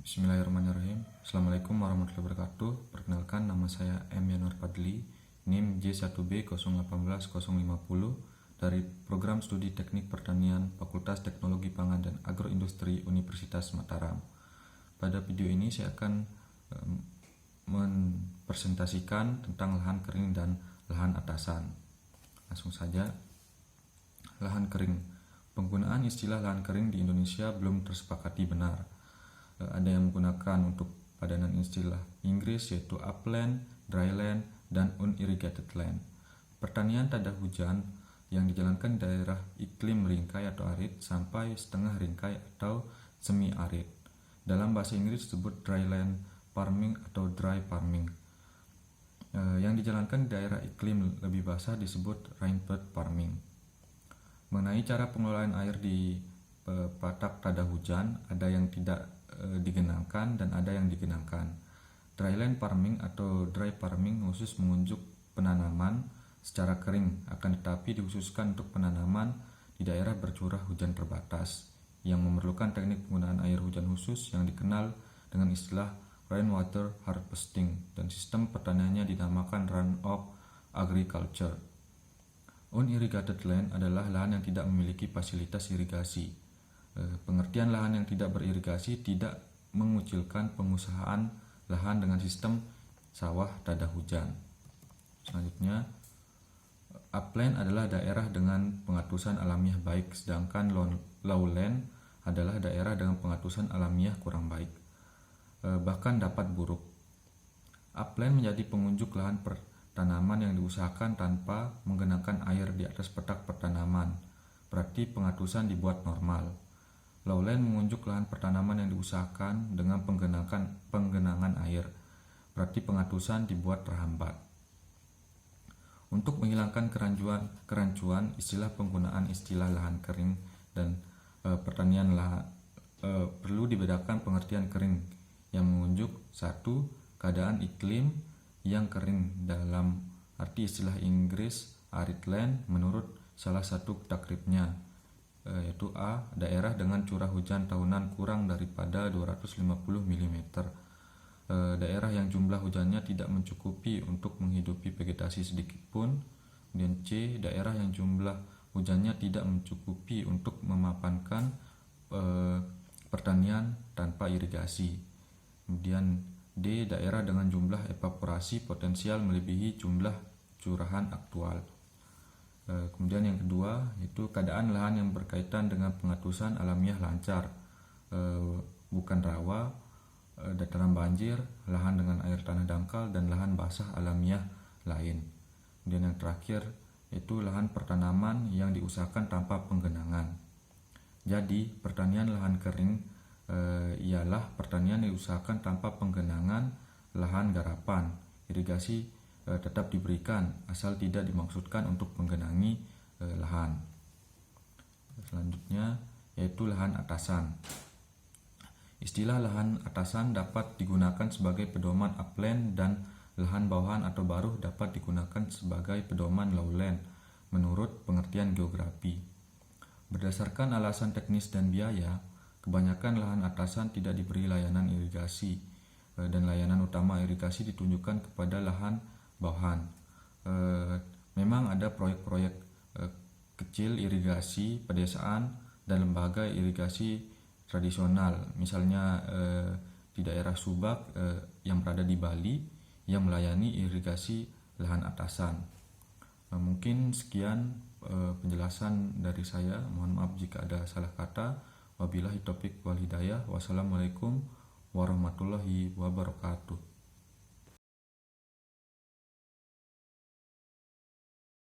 Bismillahirrahmanirrahim. Assalamualaikum warahmatullahi wabarakatuh. Perkenalkan, nama saya M. Yanuar Fadli, NIM J1B018050 dari Program Studi Teknik Pertanian Fakultas Teknologi Pangan dan Agroindustri Universitas Mataram. Pada video ini saya akan mempresentasikan tentang lahan kering dan lahan atasan. Langsung saja. Lahan kering. Penggunaan istilah lahan kering di Indonesia belum tersepakati benar. Ada yang menggunakan untuk padanan istilah Inggris yaitu upland, dryland, dan unirrigated land. Pertanian tada hujan yang dijalankan di daerah iklim ringkai atau arid sampai setengah ringkai atau semi arid. Dalam bahasa Inggris disebut dryland farming atau dry farming. Yang dijalankan di daerah iklim lebih basah disebut rainfed farming. Mengenai cara pengelolaan air di patak tada hujan, ada yang tidak digenangkan dan ada yang digenangkan. Dryland farming atau dry farming khusus mengunjuk penanaman secara kering, akan tetapi dikhususkan untuk penanaman di daerah bercurah hujan terbatas yang memerlukan teknik penggunaan air hujan khusus yang dikenal dengan istilah rainwater harvesting, dan sistem pertaniannya dinamakan runoff agriculture. Unirrigated land adalah lahan yang tidak memiliki fasilitas irigasi. Pengertian lahan yang tidak beririgasi tidak mengucilkan pengusahaan lahan dengan sistem sawah tada hujan. Selanjutnya, upland adalah daerah dengan pengatusan alamiah baik, sedangkan lowland adalah daerah dengan pengatusan alamiah kurang baik, bahkan dapat buruk. Upland menjadi pengunjuk lahan pertanaman yang diusahakan tanpa menggenangkan air di atas petak pertanaman, berarti pengatusan dibuat normal. Lowland mengunjuk lahan pertanaman yang diusahakan dengan penggenangan air, berarti pengatusan dibuat terhambat. Untuk menghilangkan kerancuan istilah penggunaan istilah lahan kering dan pertanian perlu dibedakan pengertian kering yang mengunjuk satu, keadaan iklim yang kering dalam arti istilah Inggris arid land menurut salah satu takribnya, yaitu A, daerah dengan curah hujan tahunan kurang daripada 250 mm, daerah yang jumlah hujannya tidak mencukupi untuk menghidupi vegetasi sedikitpun. Kemudian C, daerah yang jumlah hujannya tidak mencukupi untuk memapankan pertanian tanpa irigasi. Kemudian D, daerah dengan jumlah evaporasi potensial melebihi jumlah curahan aktual. Kemudian yang kedua itu keadaan lahan yang berkaitan dengan pengatusan alamiah lancar, bukan rawa, dataran banjir, lahan dengan air tanah dangkal, dan lahan basah alamiah lain. Kemudian yang terakhir itu lahan pertanaman yang diusahakan tanpa penggenangan. Jadi pertanian lahan kering ialah pertanian yang diusahakan tanpa penggenangan lahan garapan. Irigasi tetap diberikan asal tidak dimaksudkan untuk menggenangi lahan. Selanjutnya yaitu lahan atasan. Istilah lahan atasan dapat digunakan sebagai pedoman upland dan lahan bawahan atau baruh dapat digunakan sebagai pedoman lowland menurut pengertian geografi. Berdasarkan alasan teknis dan biaya, kebanyakan lahan atasan tidak diberi layanan irigasi dan layanan utama irigasi ditunjukkan kepada lahan bawahan. Memang ada proyek-proyek kecil irigasi pedesaan dan lembaga irigasi tradisional, misalnya di daerah Subak yang berada di Bali yang melayani irigasi lahan atasan. Mungkin sekian penjelasan dari saya. Mohon maaf jika ada salah kata. Wabillahi taufiq wal hidayah. Wassalamualaikum warahmatullahi wabarakatuh.